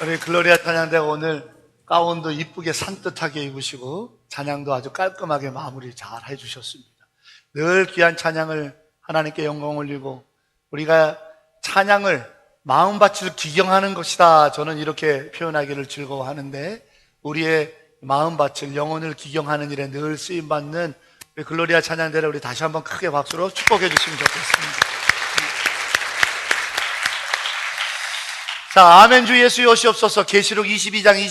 우리 글로리아 찬양대가 오늘 가운도 이쁘게 산뜻하게 입으시고 찬양도 아주 깔끔하게 마무리 잘 해주셨습니다. 늘 귀한 찬양을 하나님께 영광 올리고 우리가 찬양을 마음밭을 기경하는 것이다, 저는 이렇게 표현하기를 즐거워하는데, 우리의 마음밭을, 영혼을 기경하는 일에 늘 쓰임받는 우리 글로리아 찬양대를 우리 다시 한번 크게 박수로 축복해 주시면 좋겠습니다. 자, 아멘. 주 예수 오시옵소서. 계시록 22장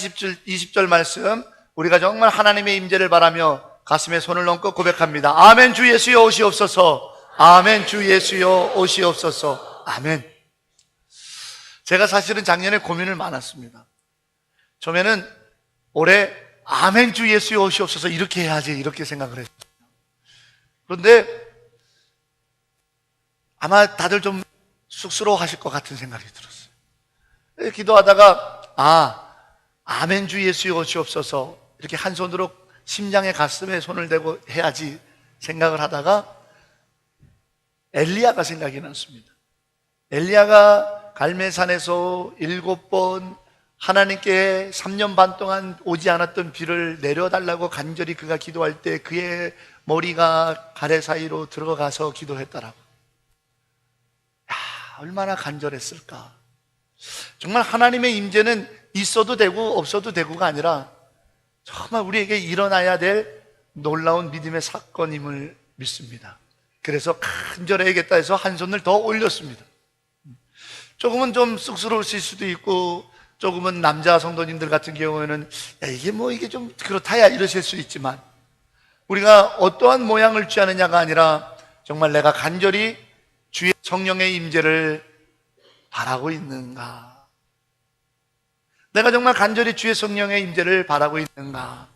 20절 말씀, 우리가 정말 하나님의 임재를 바라며 가슴에 손을 얹고 고백합니다. 아멘. 주 예수여 오시옵소서. 아멘. 주 예수여 오시옵소서. 아멘. 제가 사실은 작년에 고민을 많았습니다. 처음에는 올해 아멘 주 예수여 오시옵소서 이렇게 해야지, 이렇게 생각을 했어요. 그런데 아마 다들 좀 쑥스러워 하실 것 같은 생각이 들었어요. 기도하다가 아멘 주 예수여 오시옵소서 이렇게 한 손으로 심장에 가슴에 손을 대고 해야지 생각을 하다가 엘리야가 생각이 났습니다. 엘리야가 갈멜산에서 7번 하나님께 3년 반 동안 오지 않았던 비를 내려달라고 간절히 그가 기도할 때 그의 머리가 가래 사이로 들어가서 기도했더라고. 얼마나 간절했을까. 정말 하나님의 임재는 있어도 되고 없어도 되고가 아니라 정말 우리에게 일어나야 될 놀라운 믿음의 사건임을 믿습니다. 그래서 간절해야겠다 해서 한 손을 더 올렸습니다. 조금은 좀 쑥스러우실 수도 있고, 조금은 남자 성도님들 같은 경우에는 이게 좀 그렇다야 이러실 수 있지만, 우리가 어떠한 모양을 취하느냐가 아니라 정말 내가 간절히 주의 성령의 임재를 바라고 있는가, 내가 정말 간절히 주의 성령의 임재를 바라고 있는가.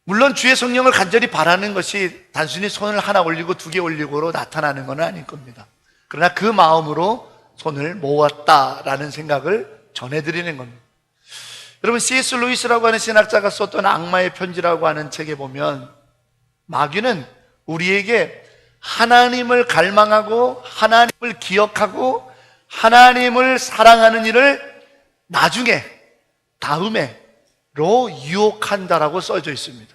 물론 주의 성령을 간절히 바라는 것이 단순히 손을 하나 올리고 2개 올리고로 나타나는 건 아닐 겁니다. 그러나 그 마음으로 손을 모았다라는 생각을 전해드리는 겁니다. 여러분, C.S. 루이스라고 하는 신학자가 썼던 악마의 편지라고 하는 책에 보면, 마귀는 우리에게 하나님을 갈망하고 하나님을 기억하고 하나님을 사랑하는 일을 나중에, 다음에로 유혹한다라고 써져 있습니다.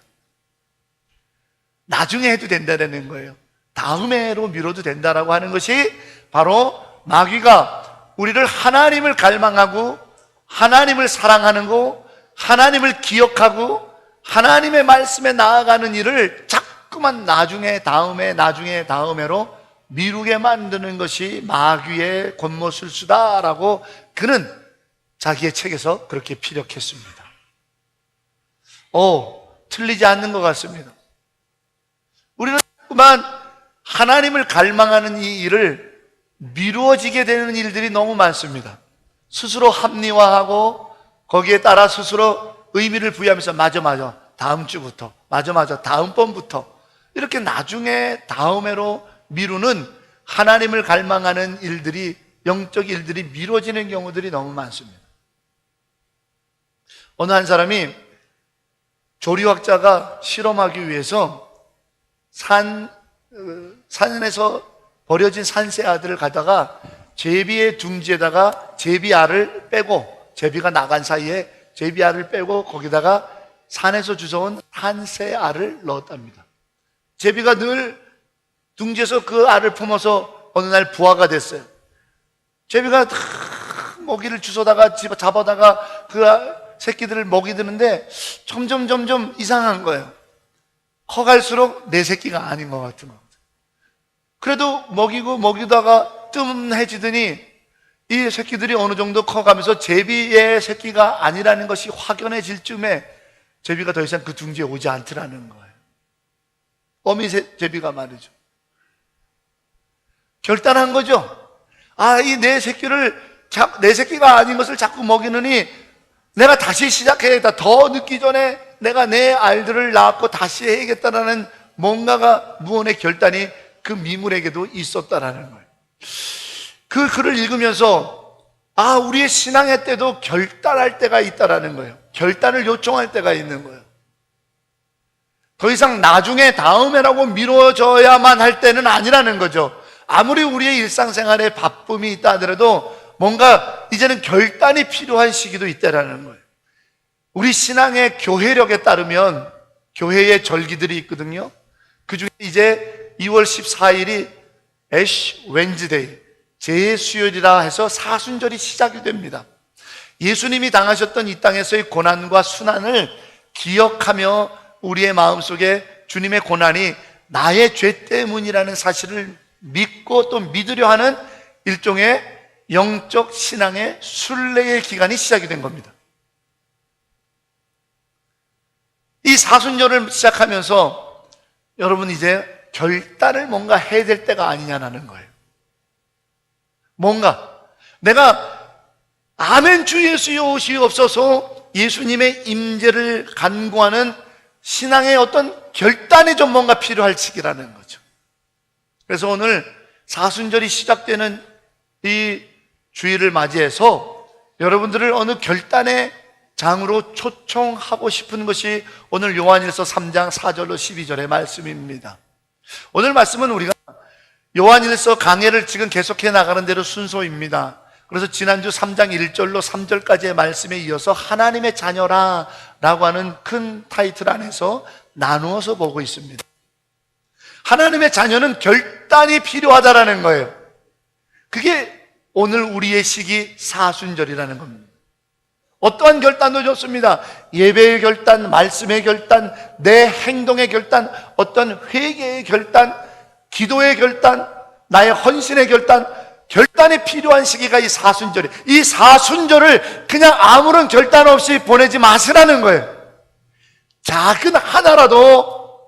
나중에 해도 된다는 거예요. 다음에로 미뤄도 된다라고 하는 것이 바로 마귀가 우리를 하나님을 갈망하고 하나님을 사랑하는 거, 하나님을 기억하고 하나님의 말씀에 나아가는 일을 자꾸만 나중에, 다음에로 미루게 만드는 것이 마귀의 권모술수다라고 그는 자기의 책에서 그렇게 피력했습니다. 틀리지 않는 것 같습니다. 우리는 자꾸만 하나님을 갈망하는 이 일을 미루어지게 되는 일들이 너무 많습니다. 스스로 합리화하고 거기에 따라 스스로 의미를 부여하면서 맞아 다음 주부터, 맞아 다음번부터 이렇게 나중에, 다음에로 미루는 하나님을 갈망하는 일들이, 영적 일들이 미뤄지는 경우들이 너무 많습니다. 어느 한 사람이 조리학자가 실험하기 위해서 산에서 버려진 산새아들을 가다가 제비의 둥지에다가 제비알을 빼고, 제비가 나간 사이에 제비알을 빼고 거기다가 산에서 주워온 산새알을 넣었답니다. 제비가 늘 둥지에서 그 알을 품어서 어느 날 부화가 됐어요. 제비가 먹이를 주워다가 잡아다가 그 새끼들을 먹이 드는데 점점 이상한 거예요. 커갈수록 내 새끼가 아닌 것 같은 거. 그래도 먹이다가 뜸해지더니 이 새끼들이 어느 정도 커가면서 제비의 새끼가 아니라는 것이 확연해질 쯤에 제비가 더 이상 그 둥지에 오지 않더라는 거예요. 어미 제비가 말이죠. 결단한 거죠. 이 내 새끼가 아닌 것을 자꾸 먹이느니 내가 다시 시작해야겠다. 더 늦기 전에 내가 내 알들을 낳고 다시 해야겠다라는 뭔가가, 무언의 결단이 그 미물에게도 있었다라는 거예요. 그 글을 읽으면서 우리의 신앙의 때도 결단할 때가 있다라는 거예요. 결단을 요청할 때가 있는 거예요. 더 이상 나중에, 다음에라고 미뤄져야만 할 때는 아니라는 거죠. 아무리 우리의 일상생활에 바쁨이 있다 하더라도 뭔가 이제는 결단이 필요한 시기도 있다라는 거예요. 우리 신앙의 교회력에 따르면 교회의 절기들이 있거든요. 그 중에 이제 2월 14일이 애쉬 웬즈데이, 재수요일이라 해서 사순절이 시작이 됩니다. 예수님이 당하셨던 이 땅에서의 고난과 순환을 기억하며 우리의 마음속에 주님의 고난이 나의 죄 때문이라는 사실을 믿고 또 믿으려 하는 일종의 영적 신앙의 순례의 기간이 시작이 된 겁니다. 이 사순절을 시작하면서 여러분 이제 결단을 뭔가 해야 될 때가 아니냐는 거예요. 뭔가 내가 아멘 주 예수여 오시옵소서 예수님의 임재를 간구하는 신앙의 어떤 결단이 좀 뭔가 필요할 시기라는 거죠. 그래서 오늘 사순절이 시작되는 이 주일을 맞이해서 여러분들을 어느 결단의 장으로 초청하고 싶은 것이 오늘 요한일서 3장 4절로 12절의 말씀입니다. 오늘 말씀은 우리가 요한일서 강해를 지금 계속해 나가는 대로 순서입니다. 그래서 지난주 3장 1절로 3절까지의 말씀에 이어서 하나님의 자녀라 라고 하는 큰 타이틀 안에서 나누어서 보고 있습니다. 하나님의 자녀는 결단이 필요하다라는 거예요. 그게 오늘 우리의 시기 사순절이라는 겁니다. 어떠한 결단도 좋습니다. 예배의 결단, 말씀의 결단, 내 행동의 결단, 어떤 회개의 결단, 기도의 결단, 나의 헌신의 결단, 결단이 필요한 시기가 이 사순절이에요. 이 사순절을 그냥 아무런 결단 없이 보내지 마시라는 거예요. 작은 하나라도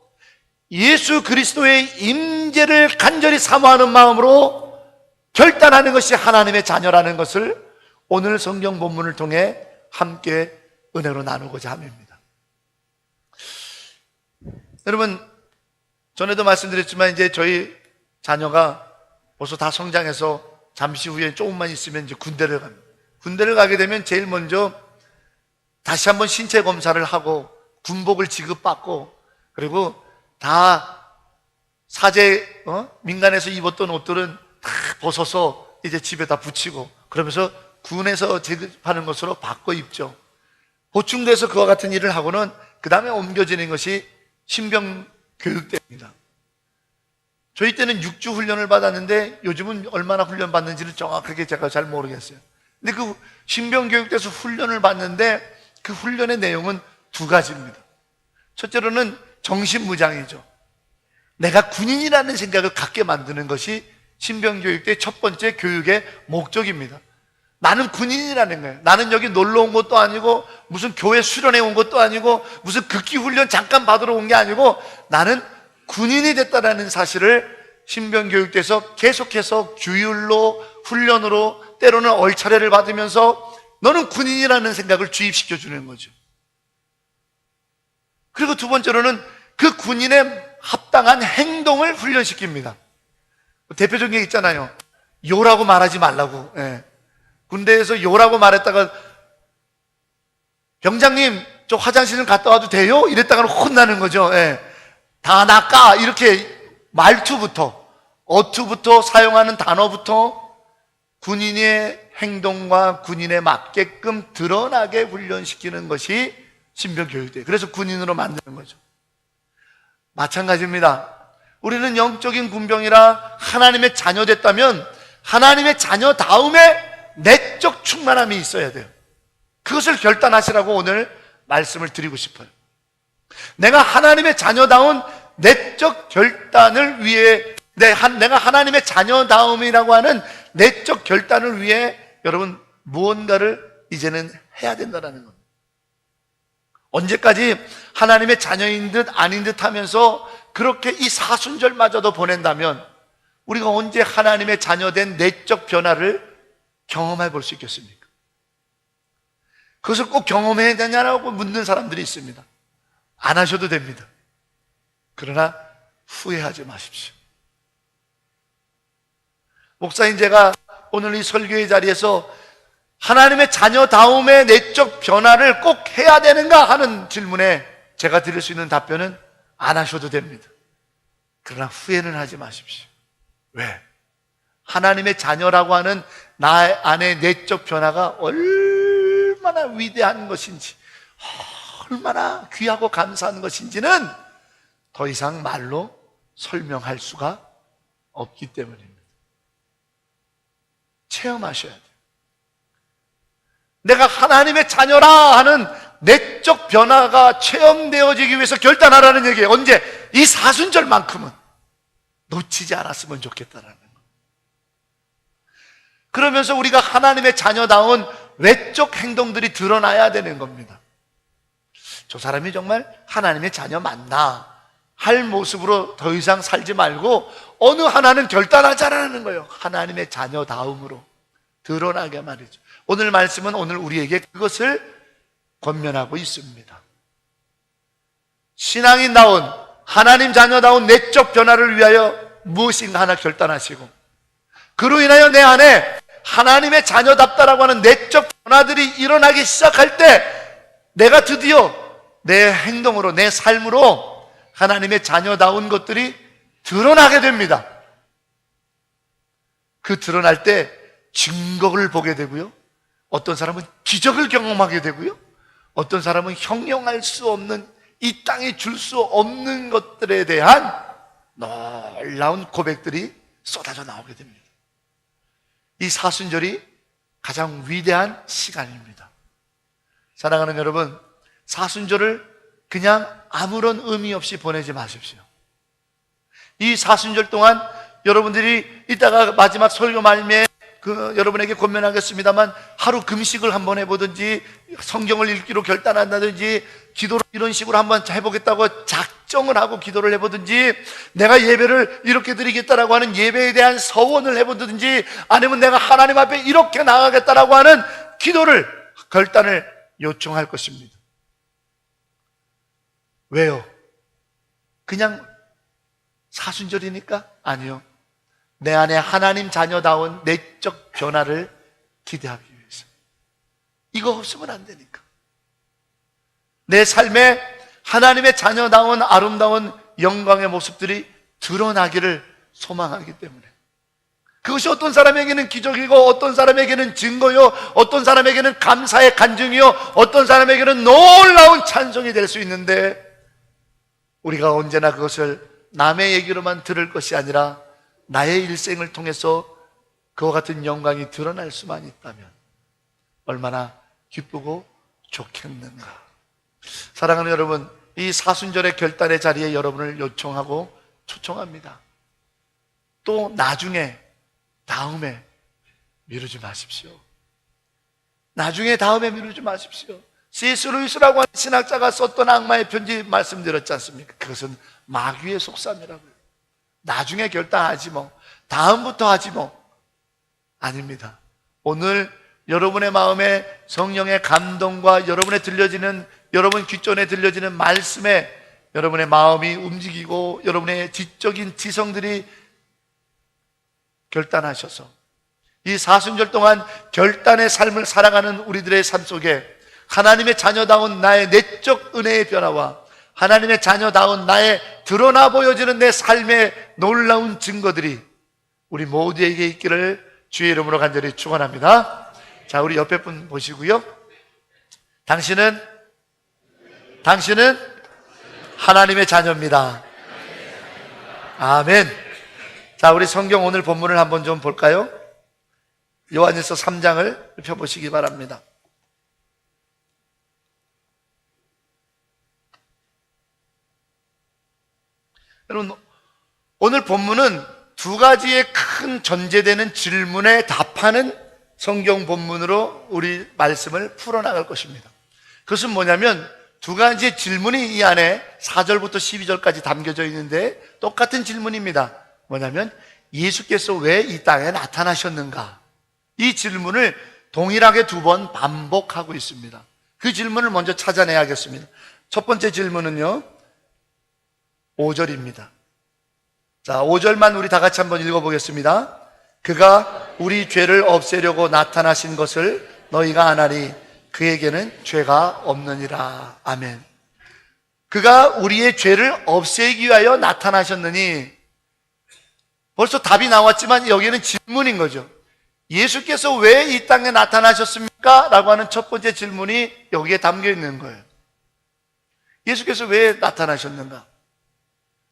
예수 그리스도의 임재를 간절히 사모하는 마음으로 결단하는 것이 하나님의 자녀라는 것을 오늘 성경 본문을 통해 함께 은혜로 나누고자 합니다. 여러분, 전에도 말씀드렸지만 이제 저희 자녀가 벌써 다 성장해서 잠시 후에 조금만 있으면 이제 군대를 갑니다. 군대를 가게 되면 제일 먼저 다시 한번 신체 검사를 하고 군복을 지급받고 그리고 다 사제 민간에서 입었던 옷들은 다 벗어서 이제 집에다 붙이고 그러면서 군에서 지급하는 것으로 바꿔 입죠. 보충돼서 그와 같은 일을 하고는 그 다음에 옮겨지는 것이 신병 교육대입니다. 저희 때는 6주 훈련을 받았는데 요즘은 얼마나 훈련 받는지를 정확하게 제가 잘 모르겠어요. 근데 그 신병 교육대에서 훈련을 받는데 그 훈련의 내용은 두 가지입니다. 첫째로는 정신무장이죠. 내가 군인이라는 생각을 갖게 만드는 것이 신병교육대의 첫 번째 교육의 목적입니다. 나는 군인이라는 거예요. 나는 여기 놀러 온 것도 아니고 무슨 교회 수련회 온 것도 아니고 무슨 극기훈련 잠깐 받으러 온 게 아니고 나는 군인이 됐다는 사실을 신병교육대에서 계속해서 규율로 훈련으로 때로는 얼차례를 받으면서 너는 군인이라는 생각을 주입시켜 주는 거죠. 그리고 두 번째로는 그 군인의 합당한 행동을 훈련시킵니다. 대표적인 게 있잖아요. 요라고 말하지 말라고. 예. 군대에서 요라고 말했다가 병장님 저 화장실 좀 갔다 와도 돼요? 이랬다가는 혼나는 거죠. 예. 다 낚아 이렇게 말투부터 어투부터 사용하는 단어부터 군인의 행동과 군인에 맞게끔 드러나게 훈련시키는 것이 신병교육대. 그래서 군인으로 만드는 거죠. 마찬가지입니다. 우리는 영적인 군병이라 하나님의 자녀 됐다면 하나님의 자녀 다음에 내적 충만함이 있어야 돼요. 그것을 결단하시라고 오늘 말씀을 드리고 싶어요. 내가 하나님의 자녀다운 내적 결단을 위해 내가 하나님의 자녀다움이라고 하는 내적 결단을 위해 여러분 무언가를 이제는 해야 된다는 겁니다. 언제까지 하나님의 자녀인 듯 아닌 듯 하면서 그렇게 이 사순절마저도 보낸다면 우리가 언제 하나님의 자녀된 내적 변화를 경험해 볼 수 있겠습니까? 그것을 꼭 경험해야 되냐라고 묻는 사람들이 있습니다. 안 하셔도 됩니다. 그러나 후회하지 마십시오. 목사인 제가 오늘 이 설교의 자리에서 하나님의 자녀다움의 내적 변화를 꼭 해야 되는가 하는 질문에 제가 드릴 수 있는 답변은 안 하셔도 됩니다. 그러나 후회는 하지 마십시오. 왜? 하나님의 자녀라고 하는 나 안의 내적 변화가 얼마나 위대한 것인지, 얼마나 귀하고 감사한 것인지는 더 이상 말로 설명할 수가 없기 때문입니다. 체험하셔야 돼요. 내가 하나님의 자녀라 하는 내적 변화가 체험되어지기 위해서 결단하라는 얘기예요. 언제? 이 사순절만큼은 놓치지 않았으면 좋겠다라는 거예요. 그러면서 우리가 하나님의 자녀다운 외적 행동들이 드러나야 되는 겁니다. 저 사람이 정말 하나님의 자녀 맞나 할 모습으로 더 이상 살지 말고 어느 하나는 결단하자라는 거예요. 하나님의 자녀다움으로 드러나게 말이죠. 오늘 말씀은 오늘 우리에게 그것을 권면하고 있습니다. 신앙인다운 하나님 자녀다운 내적 변화를 위하여 무엇인가 하나 결단하시고, 그로 인하여 내 안에 하나님의 자녀답다라고 하는 내적 변화들이 일어나기 시작할 때 내가 드디어 내 행동으로, 내 삶으로 하나님의 자녀다운 것들이 드러나게 됩니다. 그 드러날 때 증거를 보게 되고요, 어떤 사람은 기적을 경험하게 되고요, 어떤 사람은 형용할 수 없는, 이 땅에 줄 수 없는 것들에 대한 놀라운 고백들이 쏟아져 나오게 됩니다. 이 사순절이 가장 위대한 시간입니다. 사랑하는 여러분, 사순절을 그냥 아무런 의미 없이 보내지 마십시오. 이 사순절 동안 여러분들이 이따가 마지막 설교 말미에 여러분에게 권면하겠습니다만, 하루 금식을 한번 해보든지 성경을 읽기로 결단한다든지 기도를 이런 식으로 한번 해보겠다고 작정을 하고 기도를 해보든지, 내가 예배를 이렇게 드리겠다라고 하는 예배에 대한 서원을 해보든지, 아니면 내가 하나님 앞에 이렇게 나가겠다라고 하는 기도를, 결단을 요청할 것입니다. 왜요? 그냥 사순절이니까? 아니요. 내 안에 하나님 자녀다운 내적 변화를 기대하기 위해서. 이거 없으면 안 되니까. 내 삶에 하나님의 자녀다운 아름다운 영광의 모습들이 드러나기를 소망하기 때문에. 그것이 어떤 사람에게는 기적이고, 어떤 사람에게는 증거요, 어떤 사람에게는 감사의 간증이요, 어떤 사람에게는 놀라운 찬송이 될 수 있는데, 우리가 언제나 그것을 남의 얘기로만 들을 것이 아니라 나의 일생을 통해서 그와 같은 영광이 드러날 수만 있다면 얼마나 기쁘고 좋겠는가. 사랑하는 여러분, 이 사순절의 결단의 자리에 여러분을 요청하고 초청합니다. 또 나중에, 다음에 미루지 마십시오. 나중에, 다음에 미루지 마십시오. C.S. 루이스라고 하는 신학자가 썼던 악마의 편지 말씀드렸지 않습니까? 그것은 마귀의 속담이라고요. 나중에 결단하지 뭐, 다음부터 하지 뭐. 아닙니다. 오늘 여러분의 마음에 성령의 감동과 여러분의 들려지는, 여러분 귓전에 들려지는 말씀에 여러분의 마음이 움직이고 여러분의 지적인 지성들이 결단하셔서 이 사순절 동안 결단의 삶을 살아가는 우리들의 삶 속에 하나님의 자녀다운 나의 내적 은혜의 변화와 하나님의 자녀다운 나의 드러나 보여지는 내 삶의 놀라운 증거들이 우리 모두에게 있기를 주의 이름으로 간절히 축원합니다. 자, 우리 옆에 분 보시고요. 당신은 하나님의 자녀입니다. 아멘. 자, 우리 성경 오늘 본문을 한번 좀 볼까요? 요한일서 3장을 펴보시기 바랍니다. 여러분, 오늘 본문은 두 가지의 큰 전제되는 질문에 답하는 성경 본문으로 우리 말씀을 풀어나갈 것입니다. 그것은 뭐냐면 두 가지의 질문이 이 안에 4절부터 12절까지 담겨져 있는데 똑같은 질문입니다. 뭐냐면 예수께서 왜 이 땅에 나타나셨는가? 이 질문을 동일하게 두 번 반복하고 있습니다. 그 질문을 먼저 찾아내야겠습니다. 첫 번째 질문은요, 5절입니다. 자, 5절만 우리 다 같이 한번 읽어보겠습니다. 그가 우리 죄를 없애려고 나타나신 것을 너희가 아나니 그에게는 죄가 없느니라. 아멘. 그가 우리의 죄를 없애기 위하여 나타나셨느니, 벌써 답이 나왔지만 여기는 질문인 거죠. 예수께서 왜 이 땅에 나타나셨습니까? 라고 하는 첫 번째 질문이 여기에 담겨 있는 거예요. 예수께서 왜 나타나셨는가?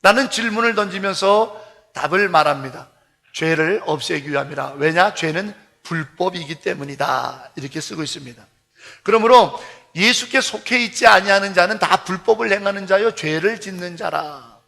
라는 질문을 던지면서 답을 말합니다. 죄를 없애기 위함이라. 왜냐? 죄는 불법이기 때문이다. 이렇게 쓰고 있습니다. 그러므로 예수께 속해 있지 아니하는 자는 다 불법을 행하는 자요 죄를 짓는 자라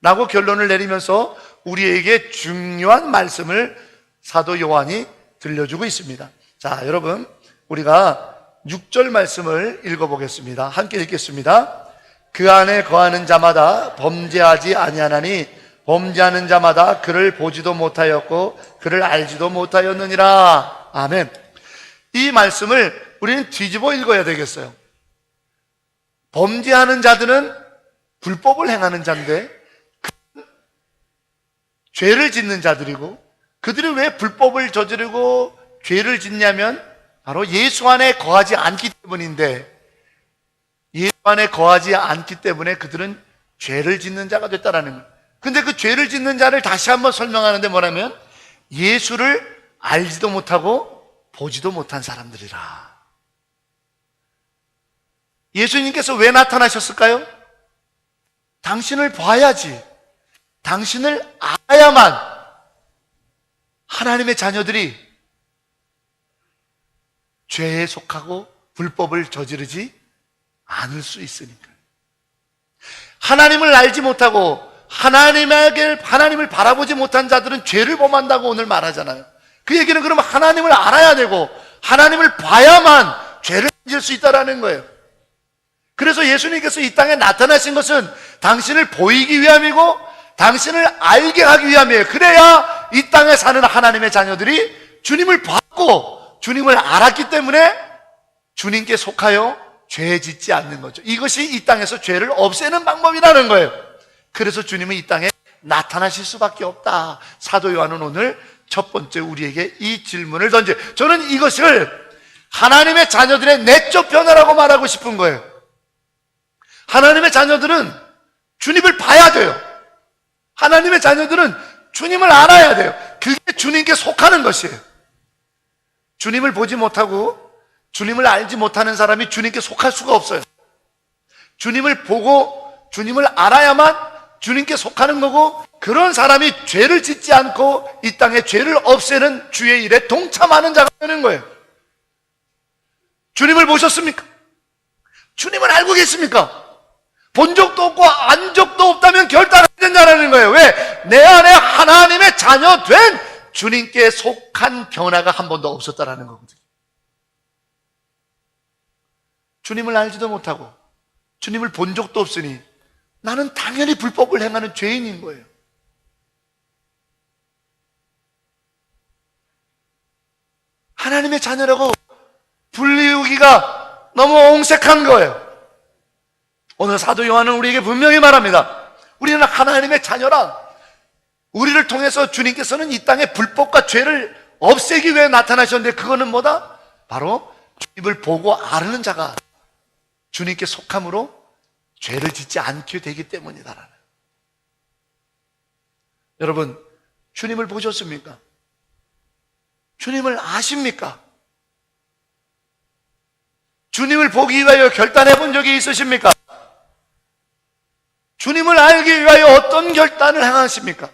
라고 결론을 내리면서 우리에게 중요한 말씀을 사도 요한이 들려주고 있습니다. 자, 여러분, 우리가 6절 말씀을 읽어보겠습니다. 함께 읽겠습니다. 그 안에 거하는 자마다 범죄하지 아니하나니 범죄하는 자마다 그를 보지도 못하였고 그를 알지도 못하였느니라. 아멘. 이 말씀을 우리는 뒤집어 읽어야 되겠어요. 범죄하는 자들은 불법을 행하는 자인데 죄를 짓는 자들이고, 그들이 왜 불법을 저지르고 죄를 짓냐면 바로 예수 안에 거하지 않기 때문인데, 예수 안에 거하지 않기 때문에 그들은 죄를 짓는 자가 됐다라는 거예요. 근데 그 죄를 짓는 자를 다시 한번 설명하는데 뭐냐면 예수를 알지도 못하고 보지도 못한 사람들이라. 예수님께서 왜 나타나셨을까요? 당신을 봐야지, 당신을 알아야만 하나님의 자녀들이 죄에 속하고 불법을 저지르지 않을 수 있으니까. 하나님을 알지 못하고 하나님을 바라보지 못한 자들은 죄를 범한다고 오늘 말하잖아요. 그 얘기는 그러면 하나님을 알아야 되고 하나님을 봐야만 죄를 지을 수 있다는 거예요. 그래서 예수님께서 이 땅에 나타나신 것은 당신을 보이기 위함이고 당신을 알게 하기 위함이에요. 그래야 이 땅에 사는 하나님의 자녀들이 주님을 봤고 주님을 알았기 때문에 주님께 속하여 죄 짓지 않는 거죠. 이것이 이 땅에서 죄를 없애는 방법이라는 거예요. 그래서 주님은 이 땅에 나타나실 수밖에 없다. 사도 요한은 오늘 첫 번째 우리에게 이 질문을 던져요. 저는 이것을 하나님의 자녀들의 내적 변화라고 말하고 싶은 거예요. 하나님의 자녀들은 주님을 봐야 돼요. 하나님의 자녀들은 주님을 알아야 돼요. 그게 주님께 속하는 것이에요. 주님을 보지 못하고 주님을 알지 못하는 사람이 주님께 속할 수가 없어요. 주님을 보고 주님을 알아야만 주님께 속하는 거고, 그런 사람이 죄를 짓지 않고 이 땅에 죄를 없애는 주의 일에 동참하는 자가 되는 거예요. 주님을 보셨습니까? 주님을 알고 계십니까? 본 적도 없고 안 적도 없다면 결단해야 된다는 거예요. 왜? 내 안에 하나님의 자녀 된 주님께 속한 변화가 한 번도 없었다라는 거거든요. 주님을 알지도 못하고 주님을 본 적도 없으니 나는 당연히 불법을 행하는 죄인인 거예요. 하나님의 자녀라고 불리우기가 너무 옹색한 거예요. 오늘 사도 요한은 우리에게 분명히 말합니다. 우리는 하나님의 자녀라. 우리를 통해서 주님께서는 이 땅에 불법과 죄를 없애기 위해 나타나셨는데, 그거는 뭐다? 바로 주님을 보고 아는 자가 주님께 속함으로 죄를 짓지 않게 되기 때문이다. 여러분, 주님을 보셨습니까? 주님을 아십니까? 주님을 보기 위하여 결단해 본 적이 있으십니까? 주님을 알기 위하여 어떤 결단을 행하십니까?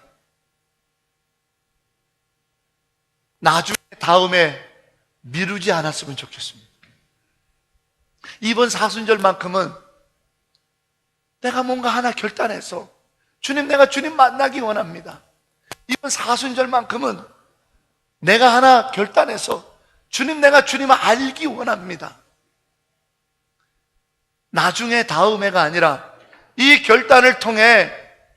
나중에 다음에 미루지 않았으면 좋겠습니다. 이번 사순절만큼은 내가 뭔가 하나 결단해서 주님, 내가 주님 만나기 원합니다. 이번 사순절만큼은 내가 하나 결단해서 주님, 내가 주님을 알기 원합니다. 나중에 다음에가 아니라 이 결단을 통해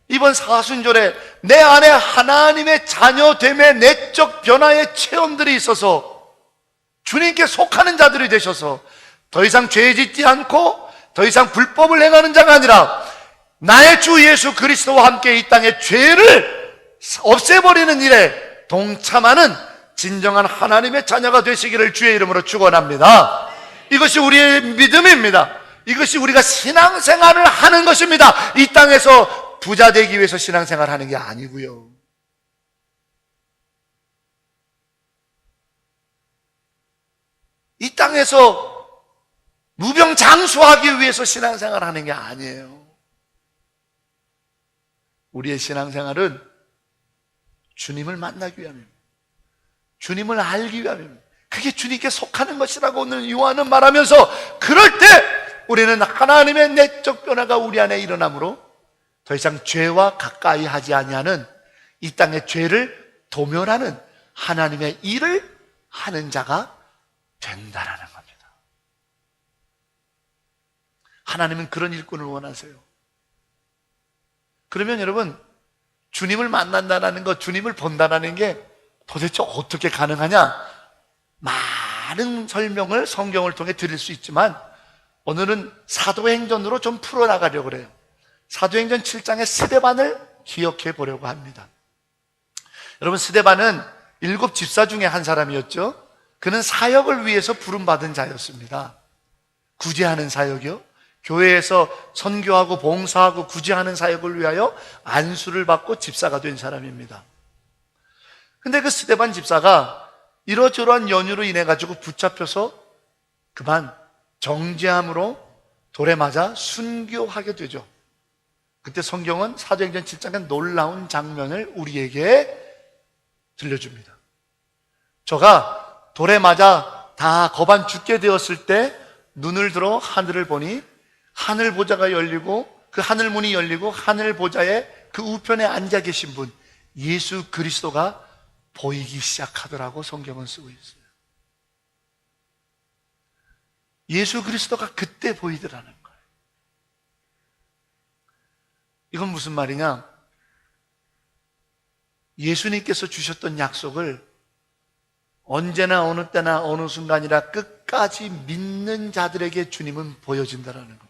이번 사순절에 내 안에 하나님의 자녀됨의 내적 변화의 체험들이 있어서 주님께 속하는 자들이 되셔서 더 이상 죄 짓지 않고 더 이상 불법을 행하는 자가 아니라 나의 주 예수 그리스도와 함께 이 땅의 죄를 없애버리는 일에 동참하는 진정한 하나님의 자녀가 되시기를 주의 이름으로 축원합니다. 이것이 우리의 믿음입니다. 이것이 우리가 신앙생활을 하는 것입니다. 이 땅에서 부자 되기 위해서 신앙생활을 하는 게 아니고요. 이 땅에서 무병장수하기 위해서 신앙생활을 하는 게 아니에요. 우리의 신앙생활은 주님을 만나기 위함입니다. 주님을 알기 위함입니다. 그게 주님께 속하는 것이라고 오늘 요한은 말하면서, 그럴 때 우리는 하나님의 내적 변화가 우리 안에 일어나므로 더 이상 죄와 가까이 하지 아니하는, 이 땅의 죄를 도멸하는 하나님의 일을 하는 자가 된다라는 겁니다. 하나님은 그런 일꾼을 원하세요. 그러면 여러분, 주님을 만난다는 것, 주님을 본다는 게 도대체 어떻게 가능하냐? 많은 설명을 성경을 통해 드릴 수 있지만 오늘은 사도행전으로 좀 풀어나가려고 그래요. 사도행전 7장의 스데반을 기억해 보려고 합니다. 여러분, 스데반은 7 집사 중에 한 사람이었죠. 그는 사역을 위해서 부름받은 자였습니다. 구제하는 사역이요, 교회에서 선교하고 봉사하고 구제하는 사역을 위하여 안수를 받고 집사가 된 사람입니다. 근데 그 스데반 집사가 이러저러한 연유로 인해 가지고 붙잡혀서 그만 정죄함으로 돌에 맞아 순교하게 되죠. 그때 성경은 사도행전 7장의 놀라운 장면을 우리에게 들려줍니다. 저가 돌에 맞아 다 거반 죽게 되었을 때 눈을 들어 하늘을 보니 하늘 보좌가 열리고, 그 하늘 문이 열리고 하늘 보좌에 그 우편에 앉아 계신 분, 예수 그리스도가 보이기 시작하더라고 성경은 쓰고 있어요. 예수 그리스도가 그때 보이더라는 거예요. 이건 무슨 말이냐? 예수님께서 주셨던 약속을 언제나 어느 때나 어느 순간이라 끝까지 믿는 자들에게 주님은 보여진다라는 겁니다.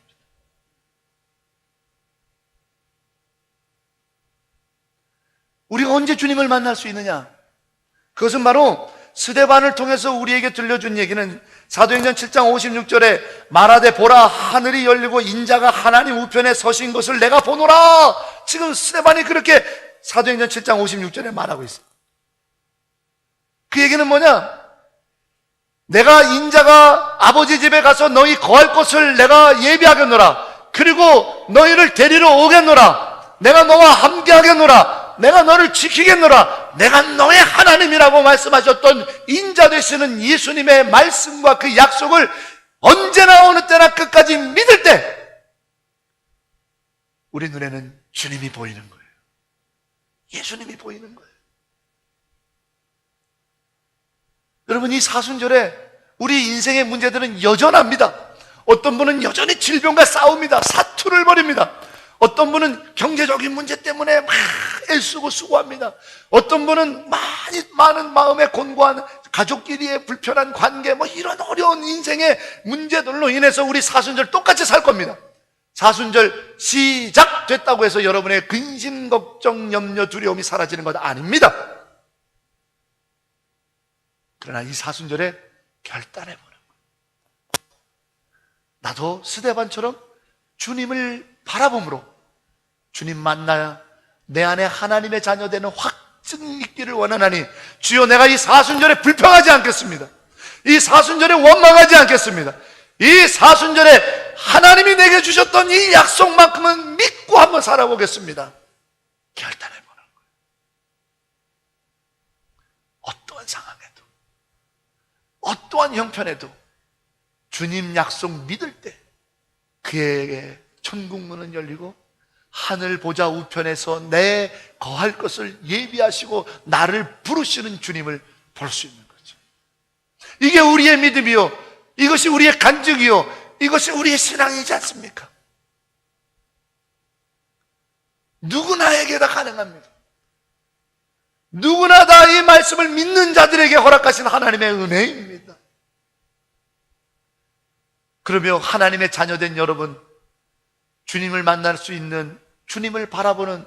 우리가 언제 주님을 만날 수 있느냐? 그것은 바로 스데반을 통해서 우리에게 들려준 얘기는 사도행전 7장 56절에 말하되 보라, 하늘이 열리고 인자가 하나님 우편에 서신 것을 내가 보노라. 지금 스데반이 그렇게 사도행전 7장 56절에 말하고 있어요. 그 얘기는 뭐냐? 내가 인자가 아버지 집에 가서 너희 거할 곳을 내가 예비하겠노라. 그리고 너희를 데리러 오겠노라. 내가 너와 함께 하겠노라. 내가 너를 지키겠노라. 내가 너의 하나님이라고 말씀하셨던 인자 되시는 예수님의 말씀과 그 약속을 언제나 어느 때나 끝까지 믿을 때 우리 눈에는 주님이 보이는 거예요. 예수님이 보이는 거예요. 여러분, 이 사순절에 우리 인생의 문제들은 여전합니다. 어떤 분은 여전히 질병과 싸웁니다. 사투를 벌입니다. 어떤 분은 경제적인 문제 때문에 막 애쓰고 수고합니다. 어떤 분은 많은 마음에 곤고한 가족끼리의 불편한 관계, 이런 어려운 인생의 문제들로 인해서 우리 사순절 똑같이 살 겁니다. 사순절 시작됐다고 해서 여러분의 근심, 걱정, 염려, 두려움이 사라지는 것 아닙니다. 그러나 이 사순절에 결단해보는 거예요. 나도 스데반처럼 주님을 바라봄으로 주님 만나야 내 안에 하나님의 자녀 되는 확증이 있기를 원하나니 주여, 내가 이 사순절에 불평하지 않겠습니다. 이 사순절에 원망하지 않겠습니다. 이 사순절에 하나님이 내게 주셨던 이 약속만큼은 믿고 한번 살아보겠습니다. 결단해보는 거예요. 어떠한 상황에도, 어떠한 형편에도 주님 약속 믿을 때 그에게 천국 문은 열리고 하늘 보좌 우편에서 내 거할 것을 예비하시고 나를 부르시는 주님을 볼 수 있는 거죠. 이게 우리의 믿음이요, 이것이 우리의 간증이요, 이것이 우리의 신앙이지 않습니까? 누구나에게 다 가능합니다. 누구나 다 이 말씀을 믿는 자들에게 허락하신 하나님의 은혜입니다. 그러며 하나님의 자녀된 여러분, 주님을 만날 수 있는, 주님을 바라보는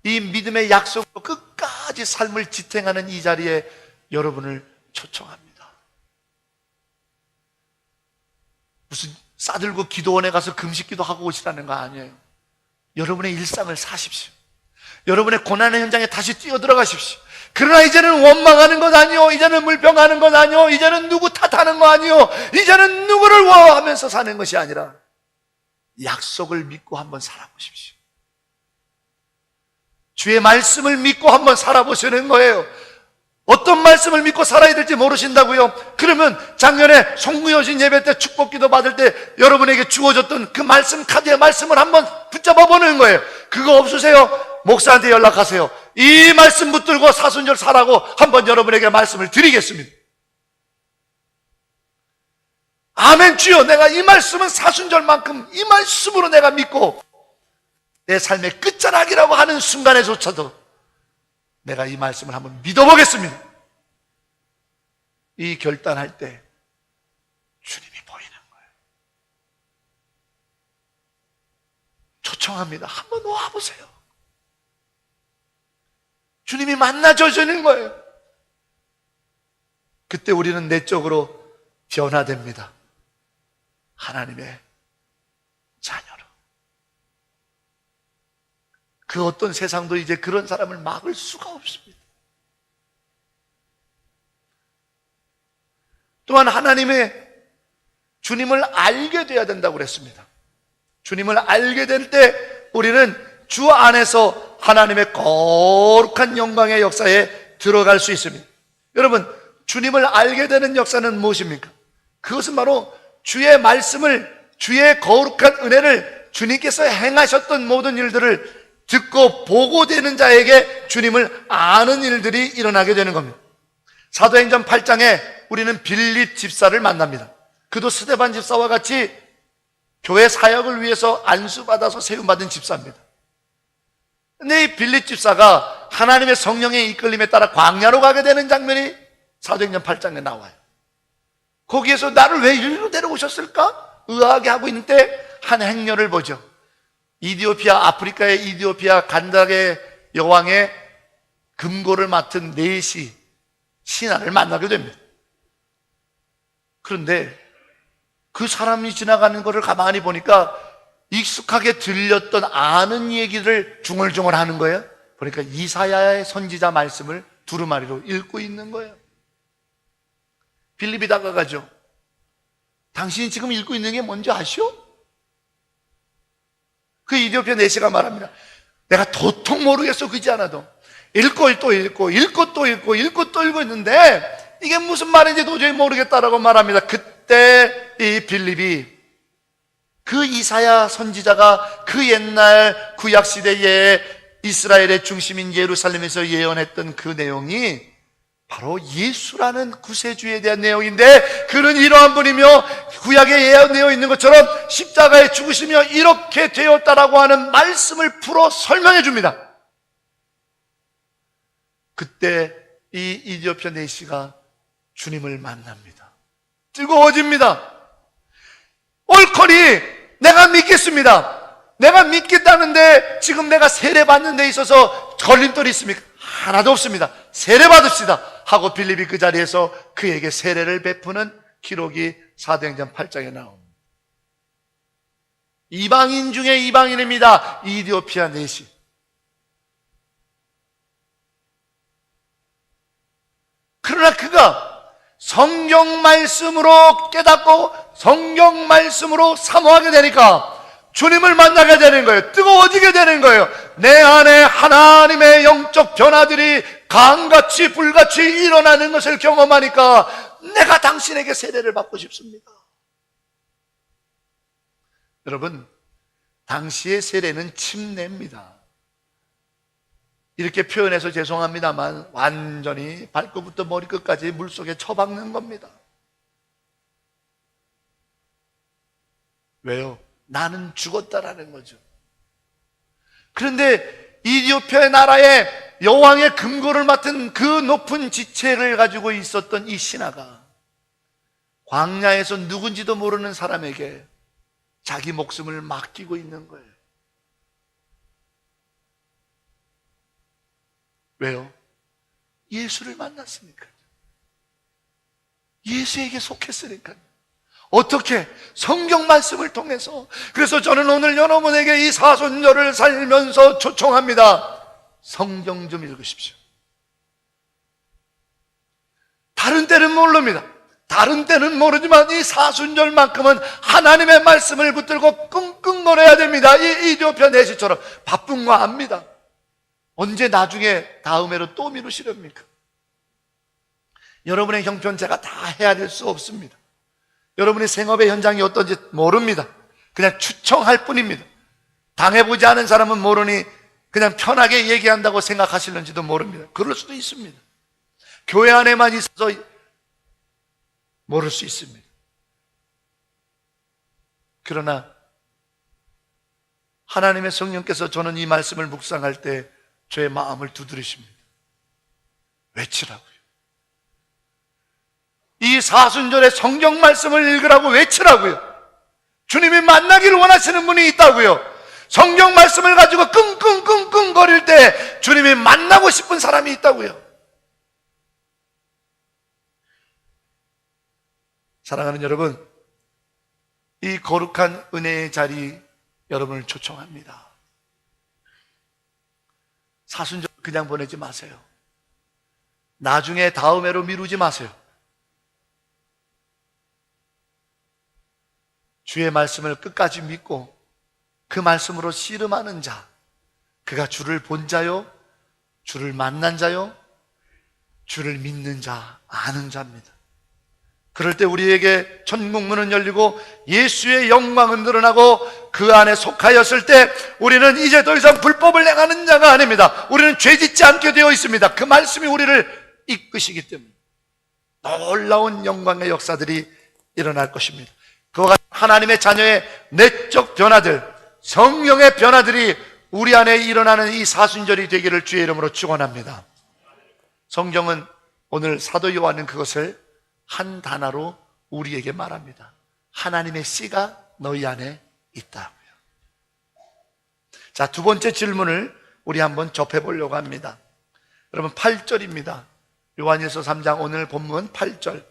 이 믿음의 약속으로 끝까지 삶을 지탱하는 이 자리에 여러분을 초청합니다. 무슨 싸들고 기도원에 가서 금식기도 하고 오시라는 거 아니에요. 여러분의 일상을 사십시오. 여러분의 고난의 현장에 다시 뛰어들어가십시오. 그러나 이제는 원망하는 것 아니요, 이제는 물평하는 것 아니요, 이제는 누구 탓하는 거 아니요, 이제는 누구를 원하면서 사는 것이 아니라 약속을 믿고 한번 살아보십시오. 주의 말씀을 믿고 한번 살아보시는 거예요. 어떤 말씀을 믿고 살아야 될지 모르신다고요? 그러면 작년에 송구여신 예배 때 축복기도 받을 때 여러분에게 주어졌던 그 말씀 카드의 말씀을 한번 붙잡아 보는 거예요. 그거 없으세요? 목사한테 연락하세요. 이 말씀 붙들고 사순절 살라고 한번 여러분에게 말씀을 드리겠습니다. 아멘. 주여, 내가 이 말씀은 사순절만큼 이 말씀으로 내가 믿고 내 삶의 끝자락이라고 하는 순간에조차도 내가 이 말씀을 한번 믿어보겠습니다. 이 결단할 때 주님이 보이는 거예요. 초청합니다. 한번 와보세요. 주님이 만나주시는 거예요. 그때 우리는 내적으로 변화됩니다. 하나님의 자녀로. 그 어떤 세상도 이제 그런 사람을 막을 수가 없습니다. 또한 하나님의 주님을 알게 돼야 된다고 그랬습니다. 주님을 알게 될 때 우리는 주 안에서 하나님의 거룩한 영광의 역사에 들어갈 수 있습니다. 여러분, 주님을 알게 되는 역사는 무엇입니까? 그것은 바로 주의 말씀을, 주의 거룩한 은혜를, 주님께서 행하셨던 모든 일들을 듣고 보고 되는 자에게 주님을 아는 일들이 일어나게 되는 겁니다. 사도행전 8장에 우리는 빌립 집사를 만납니다. 그도 스데반 집사와 같이 교회 사역을 위해서 안수받아서 세움받은 집사입니다. 근데 이 빌립 집사가 하나님의 성령의 이끌림에 따라 광야로 가게 되는 장면이 사도행전 8장에 나와요. 거기에서 나를 왜 이리로 데려오셨을까? 의아하게 하고 있는 때 한 행렬을 보죠. 이디오피아, 아프리카의 이디오피아 간닥의 여왕의 금고를 맡은 넷이 신하를 만나게 됩니다. 그런데 그 사람이 지나가는 것을 가만히 보니까 익숙하게 들렸던 아는 얘기를 중얼중얼 하는 거예요. 그러니까 이사야의 선지자 말씀을 두루마리로 읽고 있는 거예요. 빌립이 다가가죠. 당신이 지금 읽고 있는 게 뭔지 아시오? 그 이디오피아 내시가 말합니다. 내가 도통 모르겠어. 그지 않아도 읽고 또 읽고 읽고 또 읽고 읽고 또 읽고 있는데 이게 무슨 말인지 도저히 모르겠다라고 말합니다. 그때 이 빌립이 그 이사야 선지자가 그 옛날 구약시대에 이스라엘의 중심인 예루살렘에서 예언했던 그 내용이 바로 예수라는 구세주에 대한 내용인데, 그는 이러한 분이며 구약에 예언되어 있는 것처럼 십자가에 죽으시며 이렇게 되었다라고 하는 말씀을 풀어 설명해 줍니다. 그때 이 이디오피아 내시가 주님을 만납니다. 뜨거워집니다. 옳거니 내가 믿겠습니다. 내가 믿겠다는데 지금 내가 세례받는 데 있어서 걸림돌이 있습니까? 하나도 없습니다. 세례받읍시다 하고 빌립이 그 자리에서 그에게 세례를 베푸는 기록이 사도행전 8장에 나옵니다. 이방인 중에 이방인입니다. 이디오피아 내시. 그러나 그가 성경 말씀으로 깨닫고 성경 말씀으로 사모하게 되니까 주님을 만나게 되는 거예요. 뜨거워지게 되는 거예요. 내 안에 하나님의 영적 변화들이 강같이 불같이 일어나는 것을 경험하니까 내가 당신에게 세례를 받고 싶습니다. 여러분, 당시의 세례는 침례입니다. 이렇게 표현해서 죄송합니다만 완전히 발끝부터 머리끝까지 물속에 처박는 겁니다. 왜요? 나는 죽었다라는 거죠. 그런데 이디오피아의 나라에 여왕의 금고를 맡은 그 높은 지체를 가지고 있었던 이 신하가 광야에서 누군지도 모르는 사람에게 자기 목숨을 맡기고 있는 거예요. 왜요? 예수를 만났으니까요. 예수에게 속했으니까요. 어떻게? 성경 말씀을 통해서. 그래서 저는 오늘 여러분에게 이 사순절을 살면서 초청합니다. 성경 좀 읽으십시오. 다른 때는 모릅니다. 다른 때는 모르지만 이 사순절만큼은 하나님의 말씀을 붙들고 끙끙거려야 됩니다. 이 이디오피아 내시처럼 바쁜 거 압니다. 언제 나중에 다음 해로 또 미루시렵니까? 여러분의 형편 제가 다 헤아릴 수 없습니다. 여러분의 생업의 현장이 어떤지 모릅니다. 그냥 추청할 뿐입니다. 당해보지 않은 사람은 모르니 그냥 편하게 얘기한다고 생각하시는지도 모릅니다. 그럴 수도 있습니다. 교회 안에만 있어서 모를 수 있습니다. 그러나 하나님의 성령께서 저는 이 말씀을 묵상할 때 저의 마음을 두드리십니다. 외치라고요. 이 사순절에 성경 말씀을 읽으라고 외치라고요. 주님이 만나기를 원하시는 분이 있다고요. 성경 말씀을 가지고 끙끙끙끙 거릴 때 주님이 만나고 싶은 사람이 있다고요. 사랑하는 여러분, 이 거룩한 은혜의 자리 여러분을 초청합니다. 사순절 그냥 보내지 마세요. 나중에 다음 해로 미루지 마세요. 주의 말씀을 끝까지 믿고 그 말씀으로 씨름하는 자, 그가 주를 본 자요, 주를 만난 자요, 주를 믿는 자, 아는 자입니다. 그럴 때 우리에게 천국문은 열리고 예수의 영광은 드러나고 그 안에 속하였을 때 우리는 이제 더 이상 불법을 행하는 자가 아닙니다. 우리는 죄짓지 않게 되어 있습니다. 그 말씀이 우리를 이끄시기 때문에 놀라운 영광의 역사들이 일어날 것입니다. 그와 같은 하나님의 자녀의 내적 변화들, 성령의 변화들이 우리 안에 일어나는 이 사순절이 되기를 주의 이름으로 축원합니다. 성경은 오늘 사도 요한은 그것을 한 단어로 우리에게 말합니다. 하나님의 씨가 너희 안에 있다고요. 자, 두 번째 질문을 우리 한번 접해보려고 합니다. 여러분 8절입니다. 요한일서 3장 오늘 본문 8절.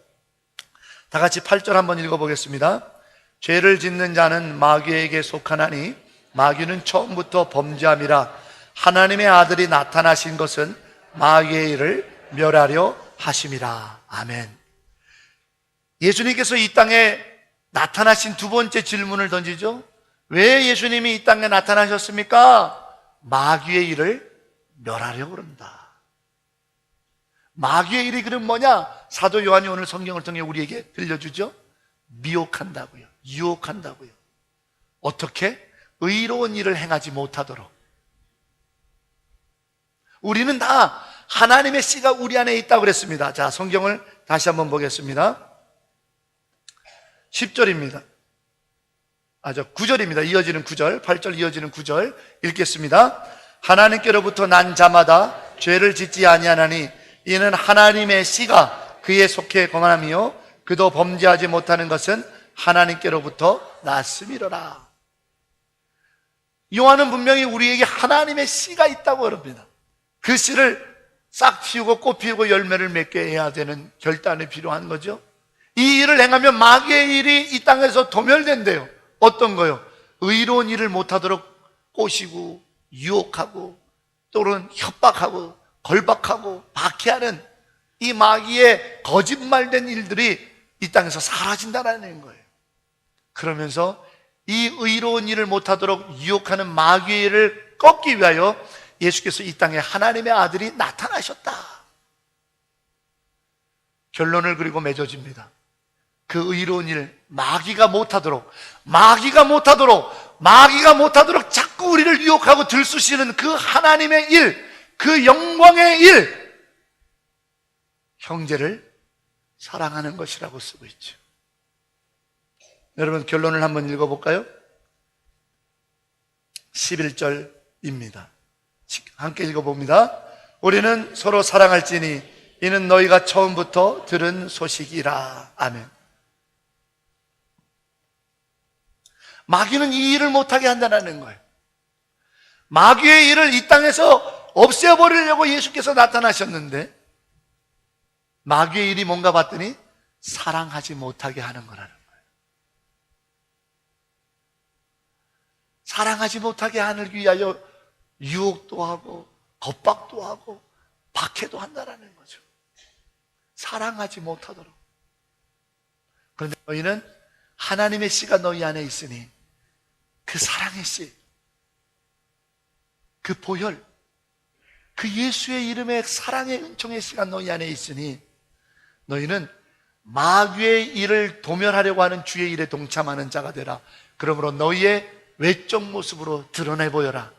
다 같이 8절 한번 읽어보겠습니다. 죄를 짓는 자는 마귀에게 속하나니 마귀는 처음부터 범죄함이라. 하나님의 아들이 나타나신 것은 마귀의 일을 멸하려 하심이라. 아멘. 예수님께서 이 땅에 나타나신 두 번째 질문을 던지죠. 왜 예수님이 이 땅에 나타나셨습니까? 마귀의 일을 멸하려고 그런다. 마귀의 일이 그럼 뭐냐? 사도 요한이 오늘 성경을 통해 우리에게 들려주죠. 미혹한다고요. 유혹한다고요. 어떻게? 의로운 일을 행하지 못하도록. 우리는 다 하나님의 씨가 우리 안에 있다고 그랬습니다. 자, 성경을 다시 한번 보겠습니다. 10절입니다. 9절입니다. 이어지는 9절, 8절 이어지는 9절 읽겠습니다. 하나님께로부터 난 자마다 죄를 짓지 아니하나니 이는 하나님의 씨가 그에 속해 거하며 그도 범죄하지 못하는 것은 하나님께로부터 났음이로라. 요한은 분명히 우리에게 하나님의 씨가 있다고 그럽니다. 그 씨를 싹 틔우고 꽃 피우고 열매를 맺게 해야 되는 결단이 필요한 거죠. 이 일을 행하면 마귀의 일이 이 땅에서 도멸된대요. 어떤 거요? 의로운 일을 못하도록 꼬시고 유혹하고 또는 협박하고 걸박하고 박해하는 이 마귀의 거짓말된 일들이 이 땅에서 사라진다는 거예요. 그러면서 이 의로운 일을 못하도록 유혹하는 마귀의 일을 꺾기 위하여 예수께서 이 땅에 하나님의 아들이 나타나셨다. 결론을 그리고 맺어집니다. 그 의로운 일, 마귀가 못하도록 자꾸 우리를 유혹하고 들쑤시는 그 하나님의 일, 그 영광의 일, 형제를 사랑하는 것이라고 쓰고 있죠. 여러분 결론을 한번 읽어볼까요? 11절입니다. 함께 읽어봅니다. 우리는 서로 사랑할지니 이는 너희가 처음부터 들은 소식이라. 아멘. 마귀는 이 일을 못하게 한다는 거예요. 마귀의 일을 이 땅에서 없애버리려고 예수께서 나타나셨는데 마귀의 일이 뭔가 봤더니 사랑하지 못하게 하는 거라는 거예요. 사랑하지 못하게 하기 위하여 유혹도 하고 겁박도 하고 박해도 한다라는 거죠. 사랑하지 못하도록. 그런데 너희는 하나님의 씨가 너희 안에 있으니 그 사랑의 씨, 그 보혈, 그 예수의 이름의 사랑의 은총의 씨가 너희 안에 있으니 너희는 마귀의 일을 도멸하려고 하는 주의 일에 동참하는 자가 되라. 그러므로 너희의 외적 모습으로 드러내 보여라.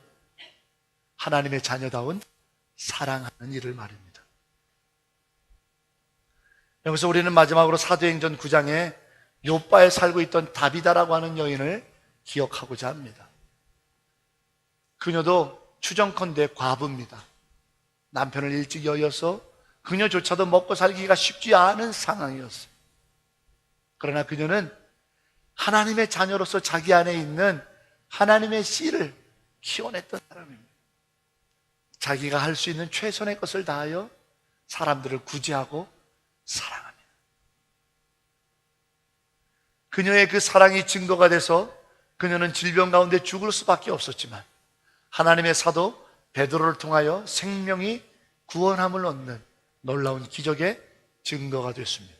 하나님의 자녀다운 사랑하는 일을 말입니다. 여기서 우리는 마지막으로 사도행전 9장에 요바에 살고 있던 다비다라고 하는 여인을 기억하고자 합니다. 그녀도 추정컨대 과부입니다. 남편을 일찍 여의어서 그녀조차도 먹고 살기가 쉽지 않은 상황이었어요. 그러나 그녀는 하나님의 자녀로서 자기 안에 있는 하나님의 씨를 키워냈던 사람입니다. 자기가 할 수 있는 최선의 것을 다하여 사람들을 구제하고 사랑합니다. 그녀의 그 사랑이 증거가 돼서 그녀는 질병 가운데 죽을 수밖에 없었지만 하나님의 사도 베드로를 통하여 생명이 구원함을 얻는 놀라운 기적의 증거가 됐습니다.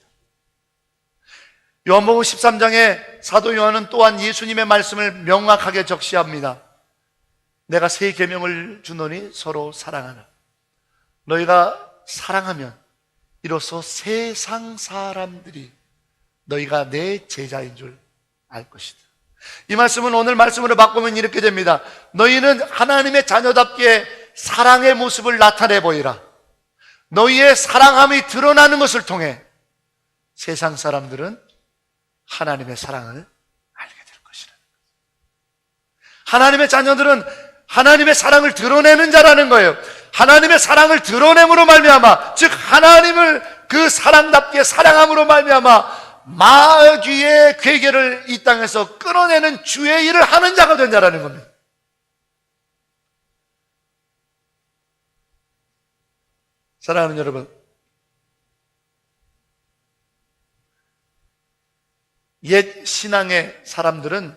요한복음 13장에 사도 요한은 또한 예수님의 말씀을 명확하게 적시합니다. 내가 새 계명을 주노니 서로 사랑하라. 너희가 사랑하면 이로써 세상 사람들이 너희가 내 제자인 줄 알 것이다. 이 말씀은 오늘 말씀으로 바꾸면 이렇게 됩니다. 너희는 하나님의 자녀답게 사랑의 모습을 나타내 보이라. 너희의 사랑함이 드러나는 것을 통해 세상 사람들은 하나님의 사랑을 알게 될 것이라. 하나님의 자녀들은 하나님의 사랑을 드러내는 자라는 거예요. 하나님의 사랑을 드러냄으로 말미암아, 즉 하나님을 그 사랑답게 사랑함으로 말미암아 마귀의 괴계를 이 땅에서 끊어내는 주의 일을 하는 자가 된 자라는 겁니다. 사랑하는 여러분, 옛 신앙의 사람들은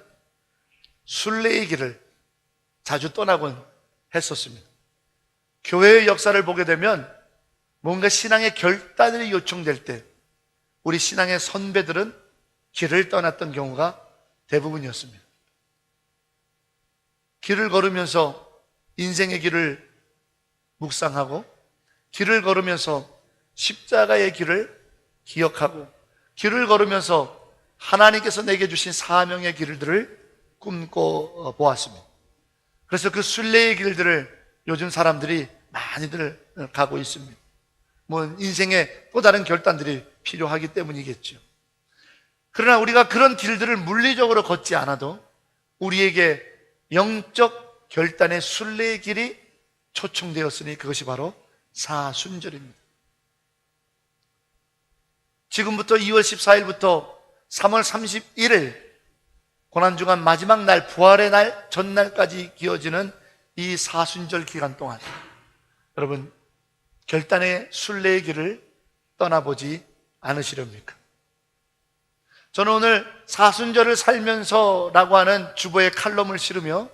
순례의 길을 자주 떠나곤 했었습니다. 교회의 역사를 보게 되면 뭔가 신앙의 결단이 요청될 때 우리 신앙의 선배들은 길을 떠났던 경우가 대부분이었습니다. 길을 걸으면서 인생의 길을 묵상하고 길을 걸으면서 십자가의 길을 기억하고 길을 걸으면서 하나님께서 내게 주신 사명의 길들을 꿈꿔 보았습니다. 그래서 그 순례의 길들을 요즘 사람들이 많이들 가고 있습니다. 뭐 인생의 또 다른 결단들이 필요하기 때문이겠죠. 그러나 우리가 그런 길들을 물리적으로 걷지 않아도 우리에게 영적 결단의 순례의 길이 초청되었으니 그것이 바로 사순절입니다. 지금부터 2월 14일부터 3월 31일 고난주간 마지막 날, 부활의 날, 전날까지 기어지는 이 사순절 기간 동안 여러분 결단의 순례의 길을 떠나보지 않으시렵니까? 저는 오늘 사순절을 살면서라고 하는 주보에 칼럼을 실으며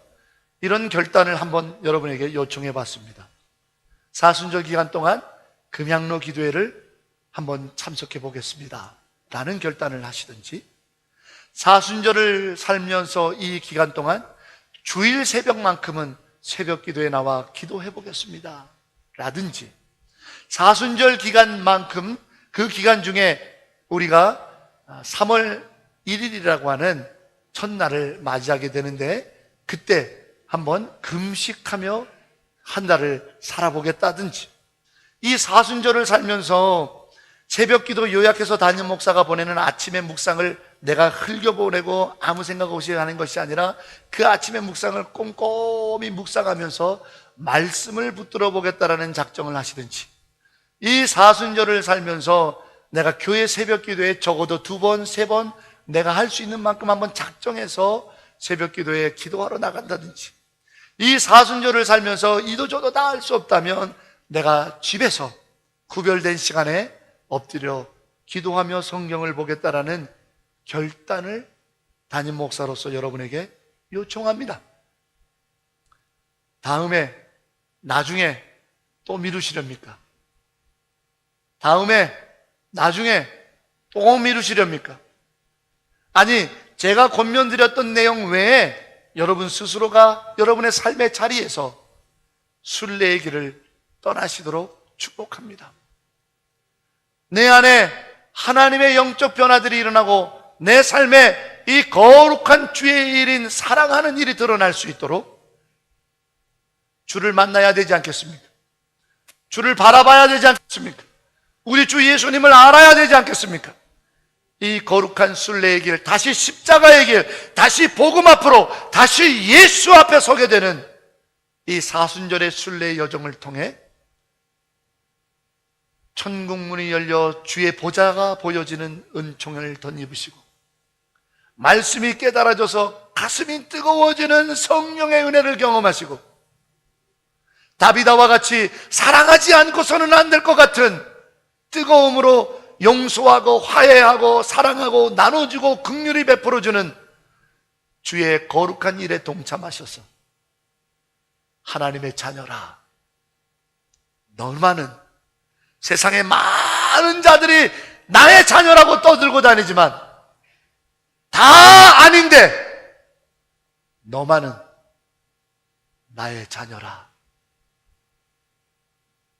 이런 결단을 한번 여러분에게 요청해 봤습니다. 사순절 기간 동안 금양로 기도회를 한번 참석해 보겠습니다 라는 결단을 하시든지, 사순절을 살면서 이 기간 동안 주일 새벽만큼은 새벽 기도에 나와 기도해 보겠습니다 라든지, 사순절 기간만큼 그 기간 중에 우리가 3월 1일이라고 하는 첫날을 맞이하게 되는데 그때 한번 금식하며 한 달을 살아보겠다든지, 이 사순절을 살면서 새벽 기도 요약해서 담임 목사가 보내는 아침의 묵상을 내가 흘겨보내고 아무 생각 없이 하는 것이 아니라 그 아침의 묵상을 꼼꼼히 묵상하면서 말씀을 붙들어 보겠다라는 작정을 하시든지, 이 사순절을 살면서 내가 교회 새벽 기도에 적어도 2번, 3번 내가 할 수 있는 만큼 한번 작정해서 새벽 기도에 기도하러 나간다든지, 이 사순절을 살면서 이도저도 다 할 수 없다면 내가 집에서 구별된 시간에 엎드려 기도하며 성경을 보겠다라는 결단을 담임 목사로서 여러분에게 요청합니다. 다음에, 나중에 또 미루시렵니까? 다음에 나중에 또 미루시렵니까? 아니, 제가 권면드렸던 내용 외에 여러분 스스로가 여러분의 삶의 자리에서 순례의 길을 떠나시도록 축복합니다. 내 안에 하나님의 영적 변화들이 일어나고 내 삶에 이 거룩한 주의 일인 사랑하는 일이 드러날 수 있도록 주를 만나야 되지 않겠습니까? 주를 바라봐야 되지 않겠습니까? 우리 주 예수님을 알아야 되지 않겠습니까? 이 거룩한 순례의 길, 다시 십자가의 길, 다시 복음 앞으로, 다시 예수 앞에 서게 되는 이 사순절의 순례의 여정을 통해 천국 문이 열려 주의 보좌가 보여지는 은총을 덧입으시고 말씀이 깨달아져서 가슴이 뜨거워지는 성령의 은혜를 경험하시고 다비다와 같이 사랑하지 않고서는 안 될 것 같은 뜨거움으로 용서하고 화해하고 사랑하고 나눠주고 긍휼히 베풀어주는 주의 거룩한 일에 동참하셔서 하나님의 자녀라, 너만은 세상의 많은 자들이 나의 자녀라고 떠들고 다니지만 다 아닌데 너만은 나의 자녀라.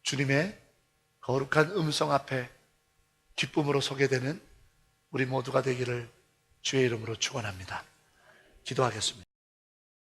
주님의 거룩한 음성 앞에 기쁨으로 서게 되는 우리 모두가 되기를 주의 이름으로 축원합니다. 기도하겠습니다.